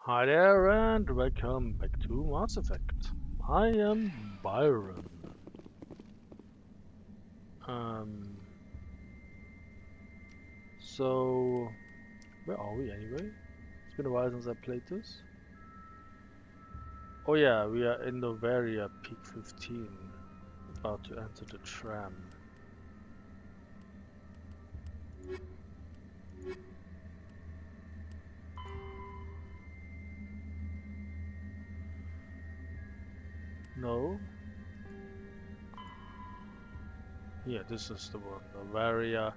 Hi there and welcome back to Mass Effect. I am Byron. Um, so where are we anyway? It's been a while since I played this. Oh yeah, we are in Novaria Peak 15, about to enter the tram. No? Yeah, this is the one. Novaria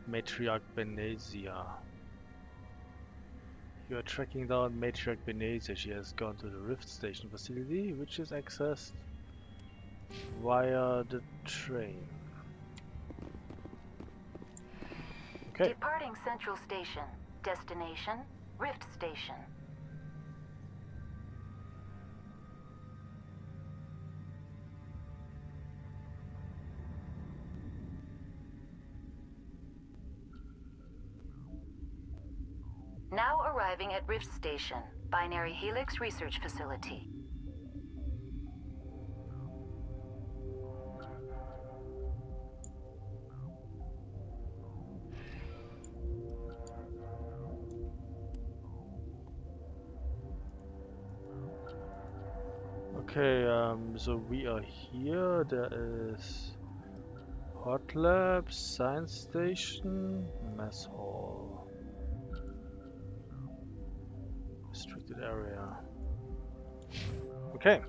Matriarch Benezia. You are tracking down Matriarch Benezia. She has gone to the Rift Station facility, which is accessed via the train. Okay. Departing Central Station. Destination, Rift Station. Now arriving at Rift Station, Binary Helix Research Facility. Okay, so we are here. There is Hot Lab, Science Station, Mess Hall. Restricted area. Okay.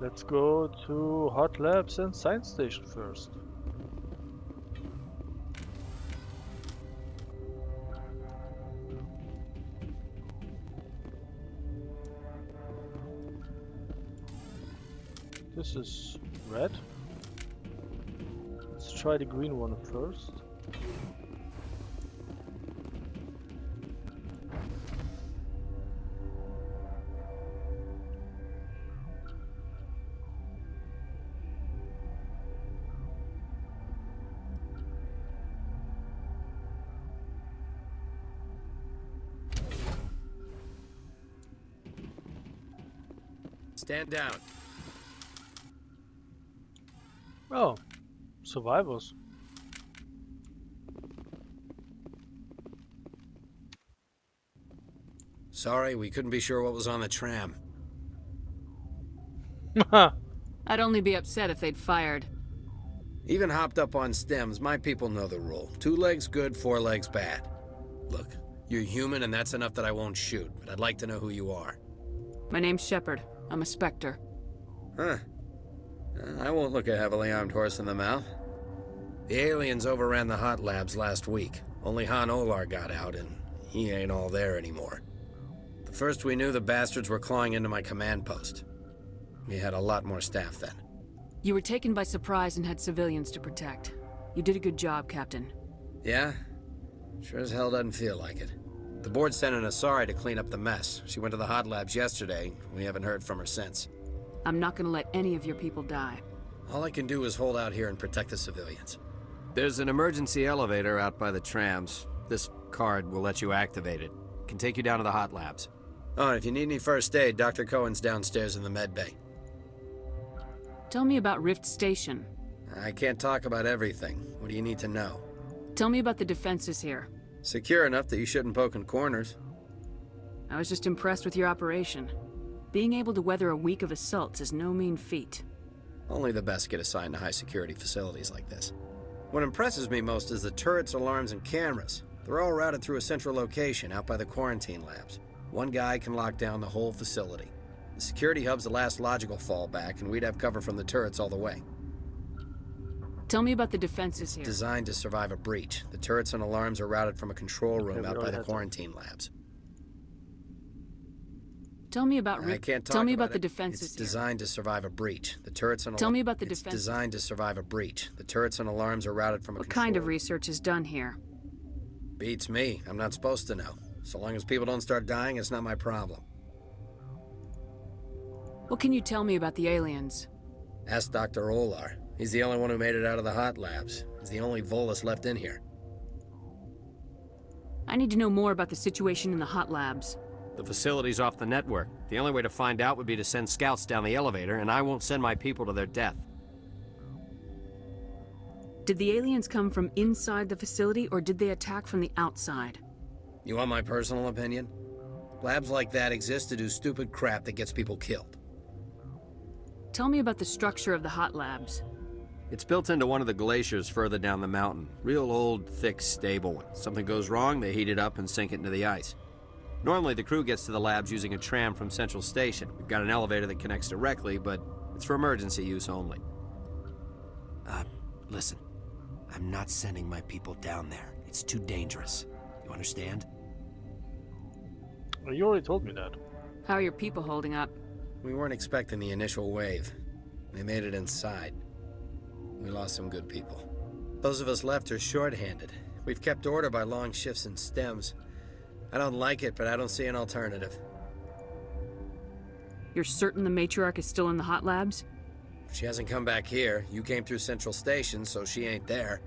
Let's go to Hot Labs and Science Station first. This is red. Let's try the green one first. Stand down. Oh, survivors. Sorry, we couldn't be sure what was on the tram. I'd only be upset if they'd fired. Even hopped up on stems, my people know the rule. 2 legs good, 4 legs bad. Look, you're human and that's enough that I won't shoot, but I'd like to know who you are. My name's Shepard. I'm a Spectre. Huh. I won't look a heavily armed horse in the mouth. The aliens overran the hot labs last week. Only Han Olar got out, and he ain't all there anymore. The first we knew, the bastards were clawing into my command post. We had a lot more staff then. You were taken by surprise and had civilians to protect. You did a good job, Captain. Yeah? Sure as hell doesn't feel like it. The board sent an Asari to clean up the mess. She went to the hot labs yesterday. We haven't heard from her since. I'm not gonna let any of your people die. All I can do is hold out here and protect the civilians. There's an emergency elevator out by the trams. This card will let you activate it. Can take you down to the hot labs. Oh, and if you need any first aid, Dr. Cohen's downstairs in the med bay. Tell me about Rift Station. I can't talk about everything. What do you need to know? Tell me about the defenses here. Secure enough that you shouldn't poke in corners. I was just impressed with your operation. Being able to weather a week of assaults is no mean feat. Only the best get assigned to high-security facilities like this. What impresses me most is the turrets, alarms, and cameras. They're all routed through a central location out by the quarantine labs. One guy can lock down the whole facility. The security hub's the last logical fallback, and we'd have cover from the turrets all the way. Tell me about the defenses here. Designed to survive a breach. The turrets and alarms are routed from a control room Okay, we out by already the had that. quarantine labs. Tell me about I can't talk Tell me about the it. defenses It's here. designed to survive a breach. The turrets and Tell me about the It's defenses. designed to survive a breach. The turrets and alarms are routed from a What control kind of research is done here? Beats me. I'm not supposed to know. So long as people don't start dying, it's not my problem. What can you tell me about the aliens? Ask Dr. Olar. He's the only one who made it out of the hot labs. He's the only Volus left in here. I need to know more about the situation in the hot labs. The facility's off the network. The only way to find out would be to send scouts down the elevator, and I won't send my people to their death. Did the aliens come from inside the facility, or did they attack from the outside? You want my personal opinion? Labs like that exist to do stupid crap that gets people killed. Tell me about the structure of the hot labs. It's built into one of the glaciers further down the mountain. Real old, thick, stable one. Something goes wrong, they heat it up and sink it into the ice. Normally, the crew gets to the labs using a tram from Central Station. We've got an elevator that connects directly, but it's for emergency use only. Listen. I'm not sending my people down there. It's too dangerous. You understand? Well, you already told me that. How are your people holding up? We weren't expecting the initial wave. They made it inside. We lost some good people. Those of us left are short-handed. We've kept order by long shifts and stems. I don't like it, but I don't see an alternative. You're certain the matriarch is still in the hot labs? She hasn't come back here. You came through Central Station, so she ain't there.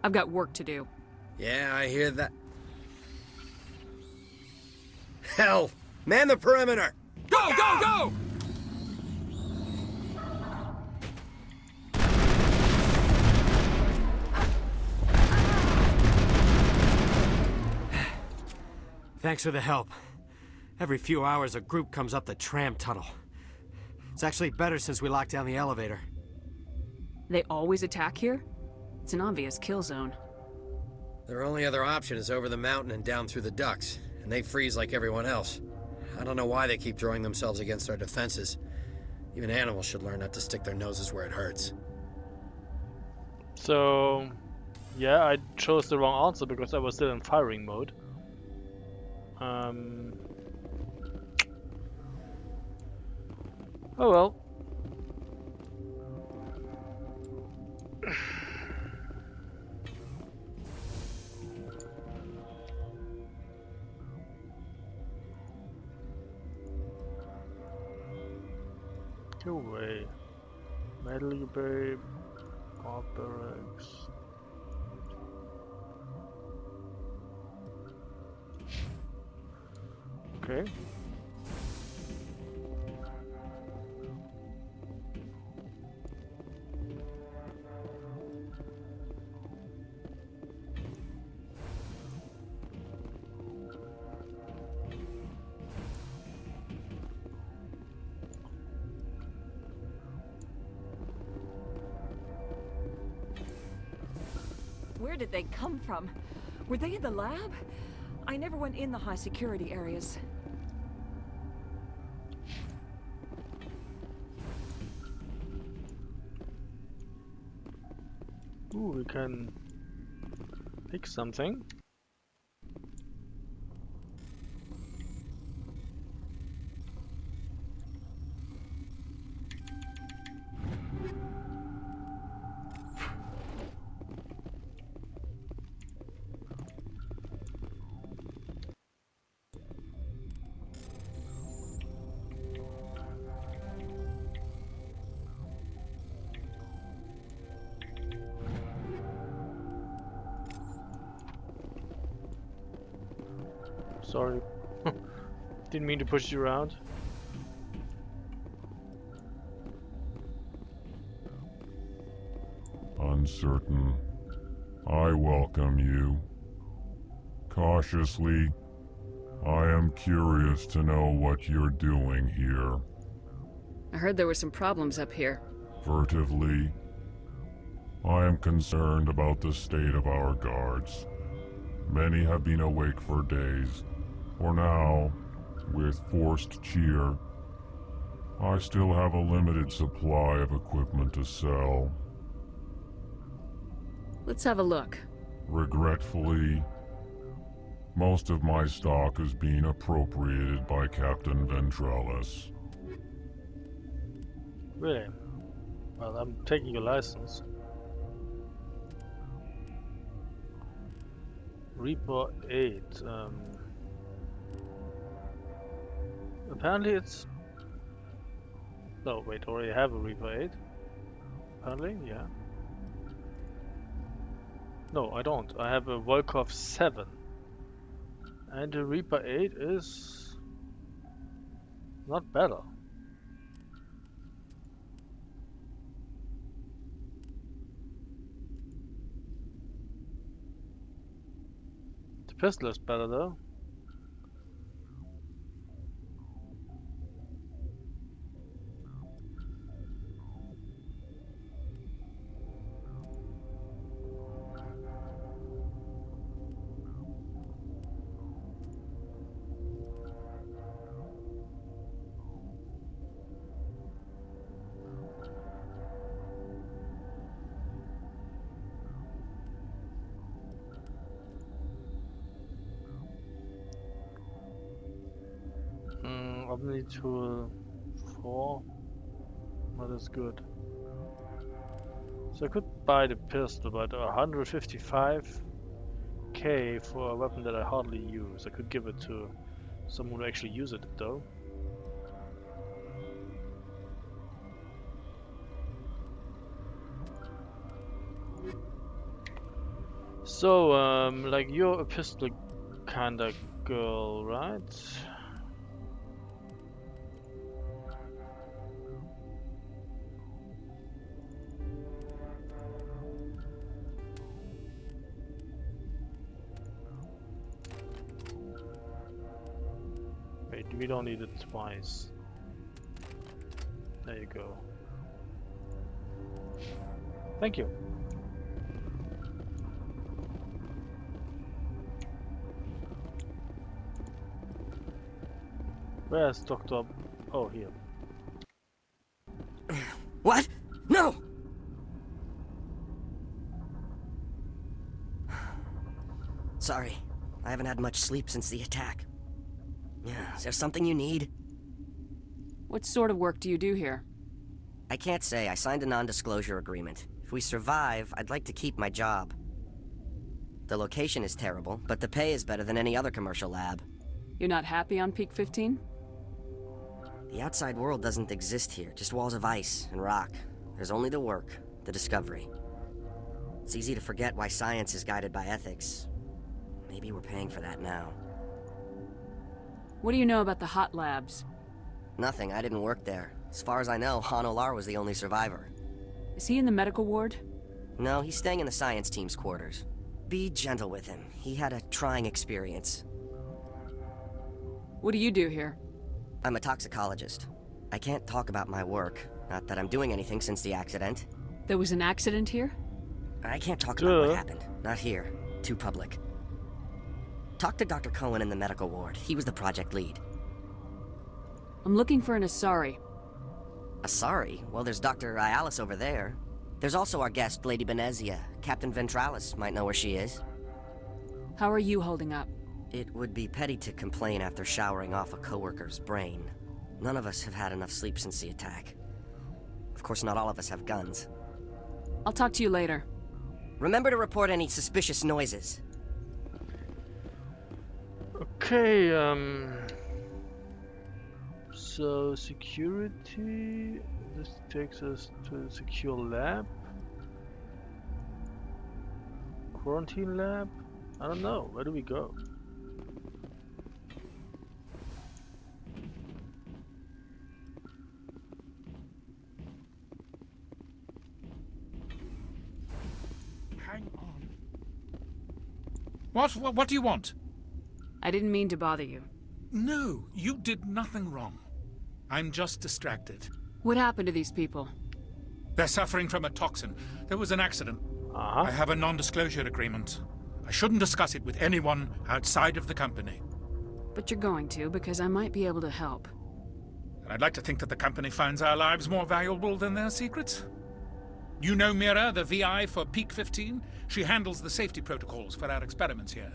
I've got work to do. Yeah, I hear that. Hell! Man the perimeter! Go, go, go! Thanks for the help. Every few hours, a group comes up the tram tunnel. It's actually better since we locked down the elevator. They always attack here? It's an obvious kill zone. Their only other option is over the mountain and down through the ducts, and they freeze like everyone else. I don't know why they keep throwing themselves against our defenses. Even animals should learn not to stick their noses where it hurts. So, yeah, I chose the wrong answer because I was still in firing mode. Oh well. Go away. Metal Bay, Barracks. Okay. Where did they come from? Were they in the lab? I never went in the high security areas. Ooh, we can pick something. Sorry. Didn't mean to push you around. Uncertain. I welcome you. Cautiously, I am curious to know what you're doing here. I heard there were some problems up here. Furtively, I am concerned about the state of our guards. Many have been awake for days. For now, with forced cheer, I still have a limited supply of equipment to sell. Let's have a look. Regretfully, most of my stock is being appropriated by Captain Ventralis. Really? Well, I'm taking your license. Reaper 8. Apparently it's... No, wait, I already have a Reaper 8. Apparently, yeah. No, I don't. I have a Volkov 7. And the Reaper 8 is... not better. The pistol is better though. Omni Tool 4. That is good. So I could buy the pistol, but 155k for a weapon that I hardly use. I could give it to someone who actually uses it though. So, like you're a pistol kinda girl, right? Wait, we don't need it twice. There you go. Thank you. Where's Dr. Oh, here. What? No! Sorry, I haven't had much sleep since the attack. Is there something you need? What sort of work do you do here? I can't say. I signed a non-disclosure agreement. If we survive, I'd like to keep my job. The location is terrible, but the pay is better than any other commercial lab. You're not happy on Peak 15? The outside world doesn't exist here, just walls of ice and rock. There's only the work, the discovery. It's easy to forget why science is guided by ethics. Maybe we're paying for that now. What do you know about the hot labs? Nothing, I didn't work there. As far as I know, Han Olar was the only survivor. Is he in the medical ward? No, he's staying in the science team's quarters. Be gentle with him. He had a trying experience. What do you do here? I'm a toxicologist. I can't talk about my work. Not that I'm doing anything since the accident. There was an accident here? I can't talk about what happened. Not here. Too public. Talk to Dr. Cohen in the medical ward. He was the project lead. I'm looking for an Asari. Asari? Well, there's Dr. Ialis over there. There's also our guest, Lady Benezia. Captain Ventralis might know where she is. How are you holding up? It would be petty to complain after showering off a coworker's brain. None of us have had enough sleep since the attack. Of course, not all of us have guns. I'll talk to you later. Remember to report any suspicious noises. Okay, so security, this takes us to the secure lab. Quarantine lab? I don't know, where do we go? Hang on. What do you want? I didn't mean to bother you. No, you did nothing wrong. I'm just distracted. What happened to these people? They're suffering from a toxin. There was an accident. I have a non-disclosure agreement. I shouldn't discuss it with anyone outside of the company. But you're going to, because I might be able to help. And I'd like to think that the company finds our lives more valuable than their secrets. You know Mira, the VI for Peak 15? She handles the safety protocols for our experiments here.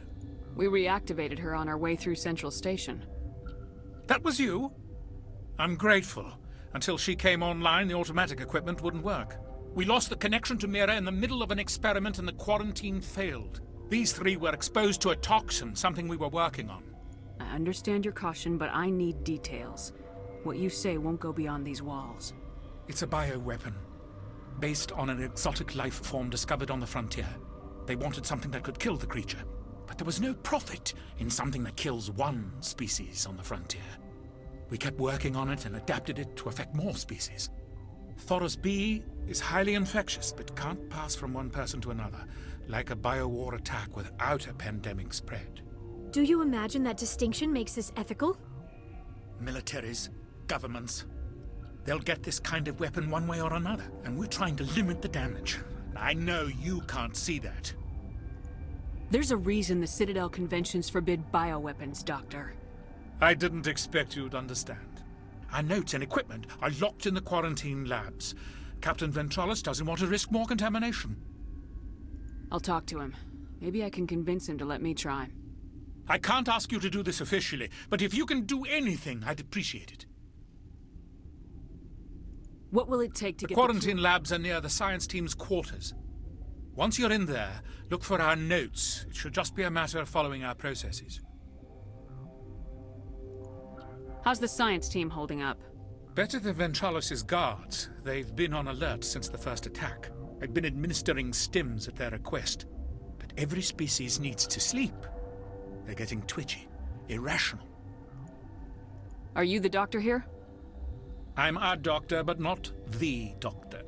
We reactivated her on our way through Central Station. That was you? I'm grateful. Until she came online, the automatic equipment wouldn't work. We lost the connection to Mira in the middle of an experiment and the quarantine failed. These three were exposed to a toxin, something we were working on. I understand your caution, but I need details. What you say won't go beyond these walls. It's a bioweapon, based on an exotic life form discovered on the frontier. They wanted something that could kill the creature, but there was no profit in something that kills one species on the frontier. We kept working on it and adapted it to affect more species. Thoros B is highly infectious, but can't pass from one person to another, like a biowar attack without a pandemic spread. Do you imagine that distinction makes this ethical? Militaries, governments, they'll get this kind of weapon one way or another, and we're trying to limit the damage. I know you can't see that. There's a reason the Citadel conventions forbid bioweapons, Doctor. I didn't expect you'd understand. Our notes and equipment are locked in the quarantine labs. Captain Ventralis doesn't want to risk more contamination. I'll talk to him. Maybe I can convince him to let me try. I can't ask you to do this officially, but if you can do anything, I'd appreciate it. What will it take to get the quarantine labs are near the science team's quarters. Once you're in there, look for our notes. It should just be a matter of following our processes. How's the science team holding up? Better than Ventralis' guards. They've been on alert since the first attack. I've been administering stims at their request. But every species needs to sleep. They're getting twitchy, irrational. Are you the doctor here? I'm a doctor, but not the doctor.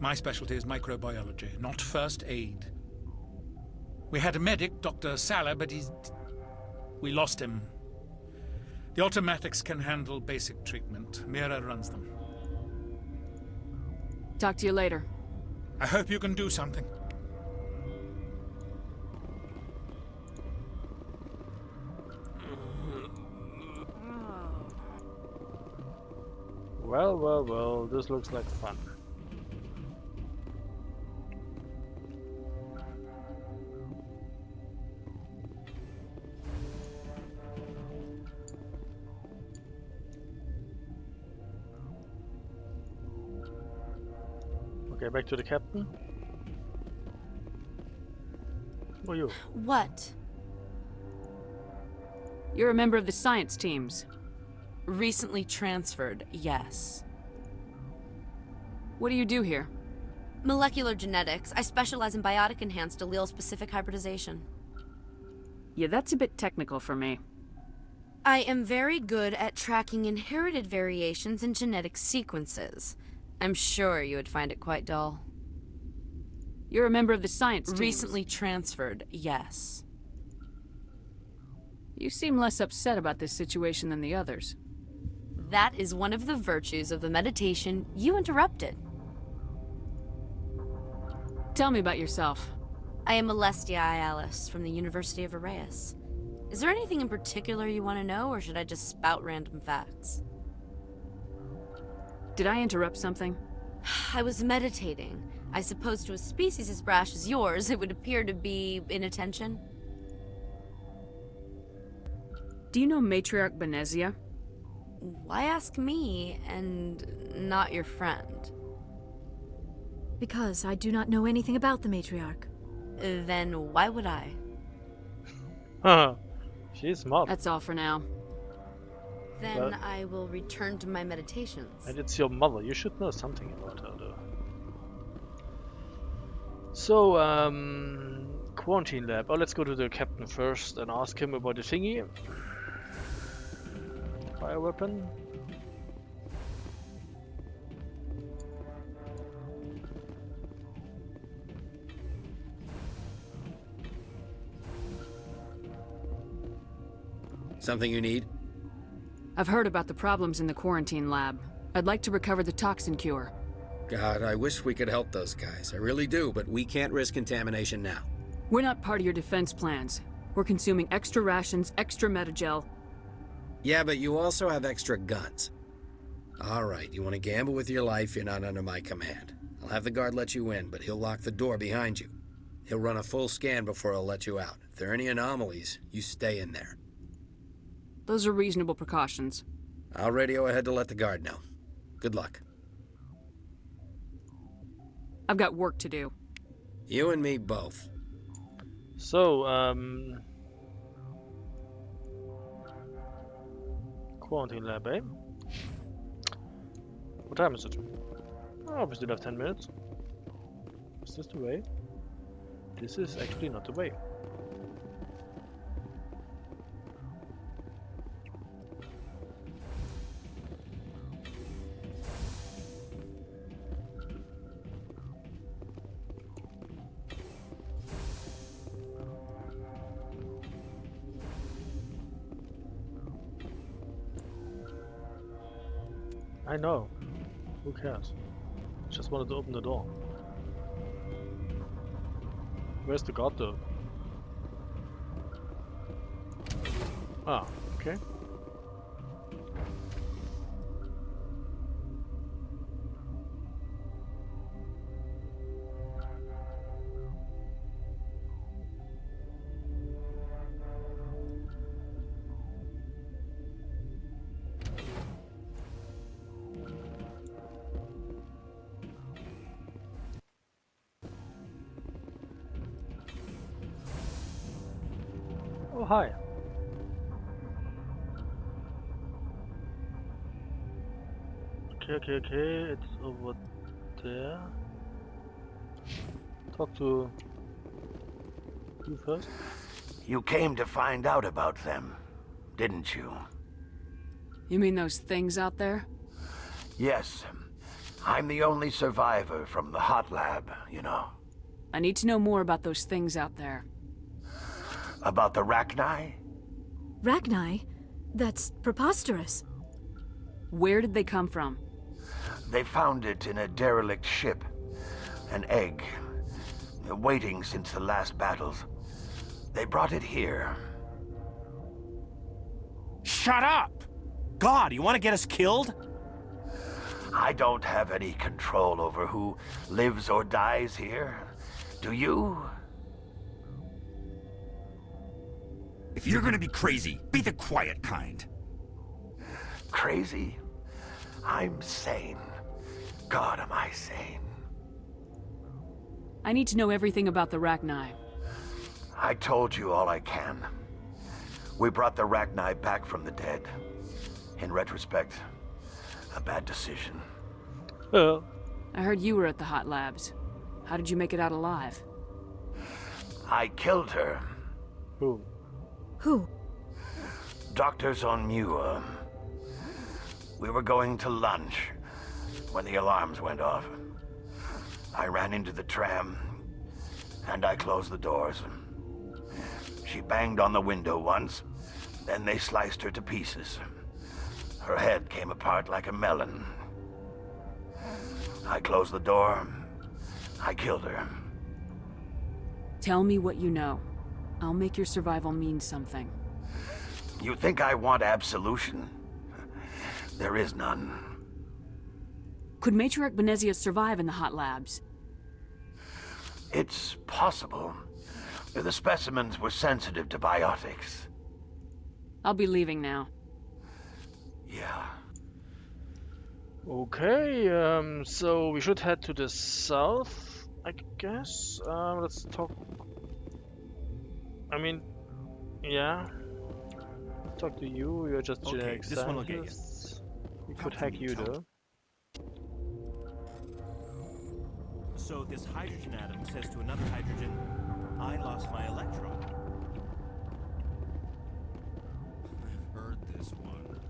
My specialty is microbiology, not first aid. We had a medic, Dr. Salah, but we lost him. The automatics can handle basic treatment. Mira runs them. Talk to you later. I hope you can do something. Well, this looks like fun. Okay, back to the captain. Who are you? What? You're a member of the science teams. Recently transferred, yes. What do you do here? Molecular genetics. I specialize in biotic-enhanced allele-specific hybridization. Yeah, that's a bit technical for me. I am very good at tracking inherited variations in genetic sequences. I'm sure you would find it quite dull. You're a member of the science teams. Recently transferred, yes. You seem less upset about this situation than the others. That is one of the virtues of the meditation you interrupted. Tell me about yourself. I am Alestia Ayalis from the University of Arraeus. Is there anything in particular you want to know, or should I just spout random facts? Did I interrupt something? I was meditating. I suppose to a species as brash as yours, it would appear to be inattention. Do you know Matriarch Benezia? Why ask me, and not your friend? Because I do not know anything about the Matriarch. Then why would I? She's smart. That's all for now. Then I will return to my meditations. And it's your mother. You should know something about her, though. So, quarantine lab. Oh, let's go to the captain first and ask him about the thingy. Fire weapon. Something you need? I've heard about the problems in the quarantine lab. I'd like to recover the toxin cure. God, I wish we could help those guys. I really do, but we can't risk contamination now. We're not part of your defense plans. We're consuming extra rations, extra metagel. Yeah, but you also have extra guns. All right, you want to gamble with your life, you're not under my command. I'll have the guard let you in, but he'll lock the door behind you. He'll run a full scan before he'll let you out. If there are any anomalies, you stay in there. Those are reasonable precautions. I'll radio ahead to let the guard know. Good luck. I've got work to do. You and me both. So, quarantine lab, eh? What time is it? Oh, we still have 10 minutes. Is this the way? This is actually not the way. I know. Who cares? Just wanted to open the door. Where's the guard though? Ah, okay. Oh, hi. Okay, it's over there. Talk to you first. You came to find out about them, didn't you? You mean those things out there? Yes. I'm the only survivor from the hot lab, you know. I need to know more about those things out there. About the Rachni? Rachni? That's preposterous. Where did they come from? They found it in a derelict ship. An egg. Waiting since the last battles. They brought it here. Shut up! God, you want to get us killed? I don't have any control over who lives or dies here. Do you? If you're gonna be crazy, be the quiet kind. Crazy? I'm sane. God, am I sane? I need to know everything about the Rachni. I told you all I can. We brought the Rachni back from the dead. In retrospect, a bad decision. I heard you were at the hot labs. How did you make it out alive? I killed her. Who? Who? Doctors on Muir. We were going to lunch when the alarms went off. I ran into the tram, and I closed the doors. She banged on the window once, then they sliced her to pieces. Her head came apart like a melon. I closed the door. I killed her. Tell me what you know. I'll make your survival mean something. You think I want absolution? There is none. Could Matriarch Benezia survive in the hot labs? It's possible. The specimens were sensitive to biotics. I'll be leaving now. Yeah. Okay, so we should head to the south, I guess. Let's talk. I mean, yeah. Let's talk to you. You're just generic this one will get you. scientist. We could hack you though. So this hydrogen atom says to another hydrogen, I lost my electron. I've heard this one.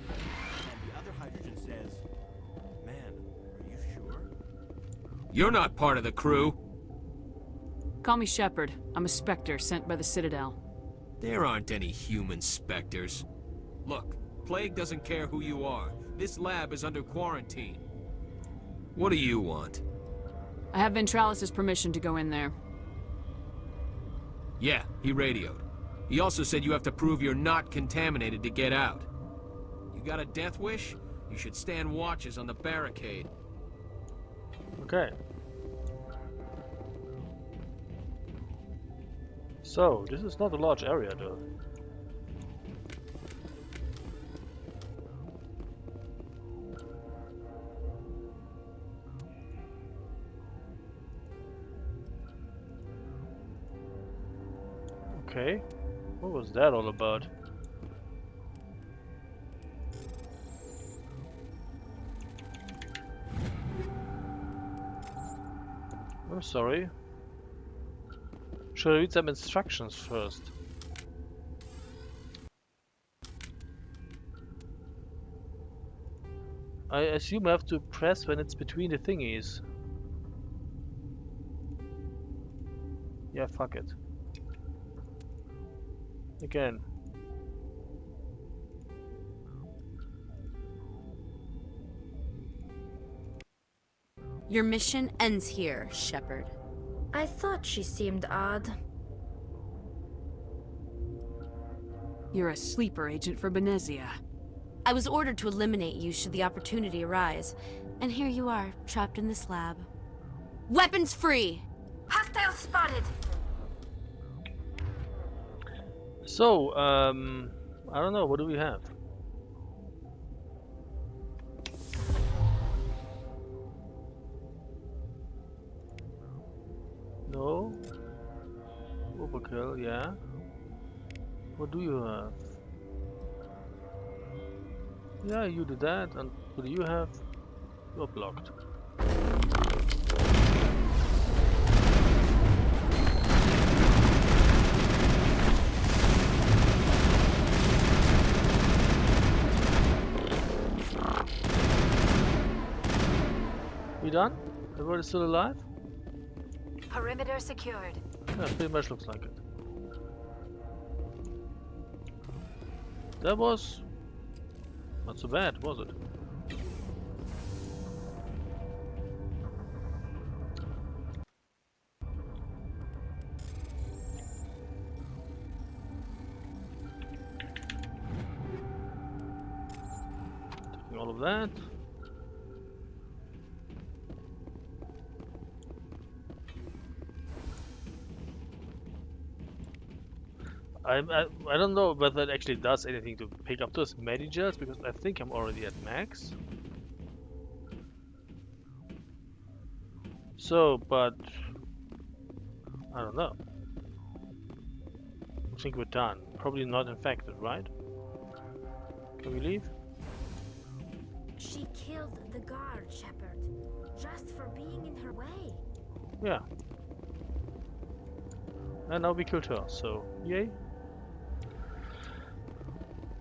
And the other hydrogen says, man, are you sure? You're not part of the crew. Call me Shepard. I'm a Spectre sent by the Citadel. There aren't any human specters. Look, Plague doesn't care who you are. This lab is under quarantine. What do you want? I have Ventralis' permission to go in there. Yeah, he radioed. He also said you have to prove you're not contaminated to get out. You got a death wish? You should stand watches on the barricade. Okay. So, this is not a large area though. Okay. What was that all about? I'm sorry. Should I read some instructions first? I assume I have to press when it's between the thingies. Yeah, fuck it. Again. Your mission ends here, Shepard. I thought she seemed odd. You're a sleeper agent for Benezia. I was ordered to eliminate you should the opportunity arise, and here you are, trapped in this lab. Weapons free! Hostile spotted! So, I don't know, what do we have? No. Overkill, yeah. What do you have? Yeah, you do that, and what do you have? You're blocked. We done? Everybody still alive? Perimeter secured. Yeah, pretty much looks like it. That was not so bad, was it? Taking all of that. I don't know whether it actually does anything to pick up those managers, because I think I'm already at max. So, but I don't know. I think we're done. Probably not infected, right? Can we leave? She killed the guard, Shepard, just for being in her way. Yeah. And now we killed her, so yay.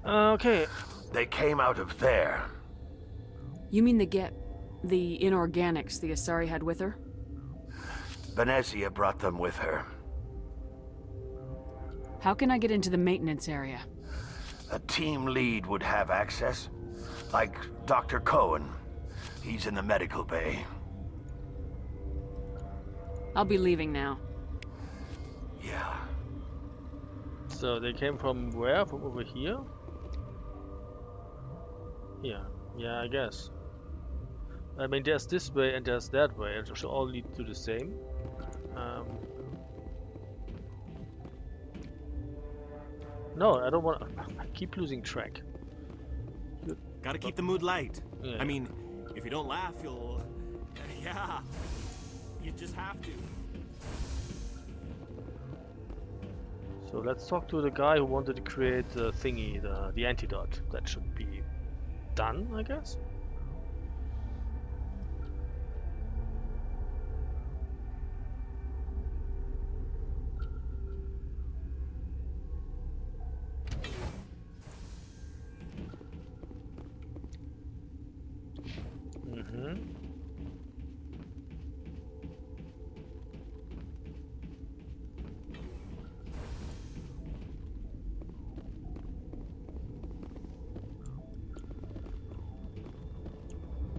Okay. They came out of there. You mean the inorganics the Asari had with her? Benezia brought them with her. How can I get into the maintenance area? A team lead would have access. Like Dr. Cohen. He's in the medical bay. I'll be leaving now. Yeah. So they came from where? From over here? Yeah, I guess. I mean, there's this way and there's that way. It should all lead to the same. No, I don't want. I keep losing track. Gotta keep the mood light. Yeah. I mean, if you don't laugh, you'll... Yeah. You just have to. So let's talk to the guy who wanted to create the thingy, the antidote. That should be done, I guess.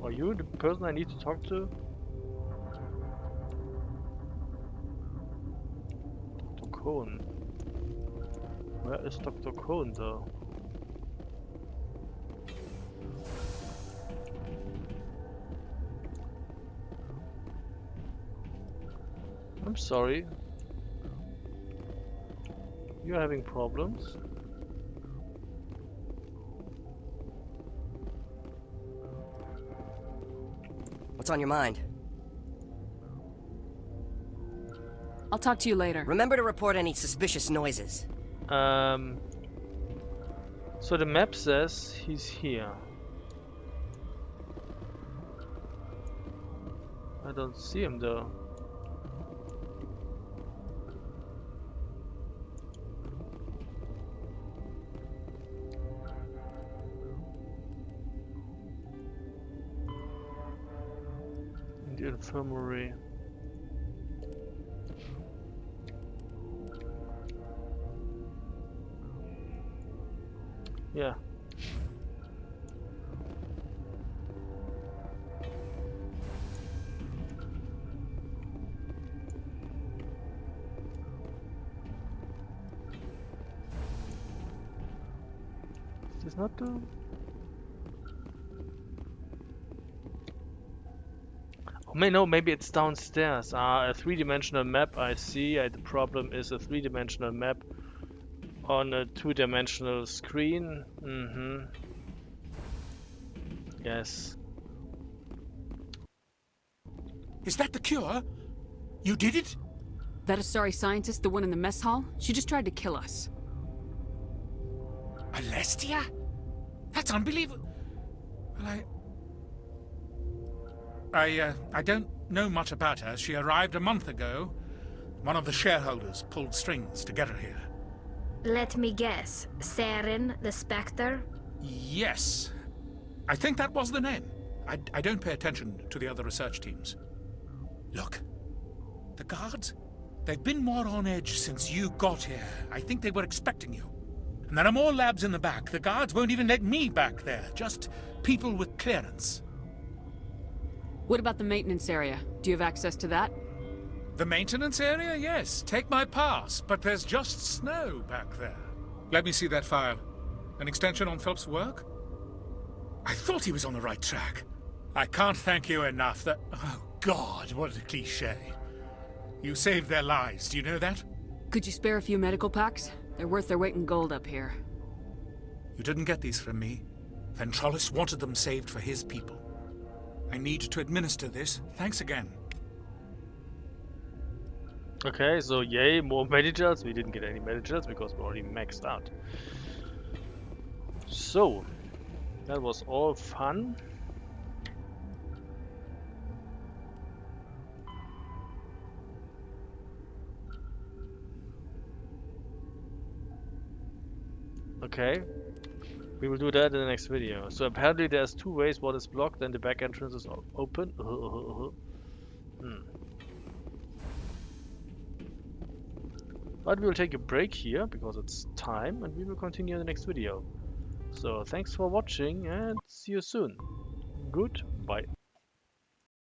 Are you the person I need to talk to? Dr. Cohen. Where is Dr. Cohen though? I'm sorry. You're having problems? What's on your mind? I'll talk to you later. Remember to report any suspicious noises. So the map says he's here. I don't see him though. In the infirmary. Yeah. Is this not the... Oh, no, maybe it's downstairs. A three-dimensional map, I see. The problem is a three-dimensional map on a two-dimensional screen. Yes. Is that the cure? You did it? That Asari scientist, the one in the mess hall? She just tried to kill us. Alestia? That's unbelievable. Well, I don't know much about her. She arrived a month ago. One of the shareholders pulled strings to get her here. Let me guess. Saren, the Spectre? Yes. I think that was the name. I don't pay attention to the other research teams. Look, the guards, they've been more on edge since you got here. I think they were expecting you. And there are more labs in the back. The guards won't even let me back there. Just people with clearance. What about the maintenance area? Do you have access to that? The maintenance area? Yes. Take my pass. But there's just snow back there. Let me see that file. An extension on Philip's work? I thought he was on the right track. I can't thank you enough that... Oh, God, what a cliché. You saved their lives, do you know that? Could you spare a few medical packs? They're worth their weight in gold up here. You didn't get these from me. Ventrolis wanted them saved for his people. I need to administer this. Thanks again. Okay, so yay, more managers. We didn't get any managers because we're already maxed out. So, that was all fun. Okay, we will do that in the next video. So apparently there's two ways. One is blocked and the back entrance is open. But we will take a break here because it's time and we will continue in the next video. So thanks for watching and see you soon. Goodbye.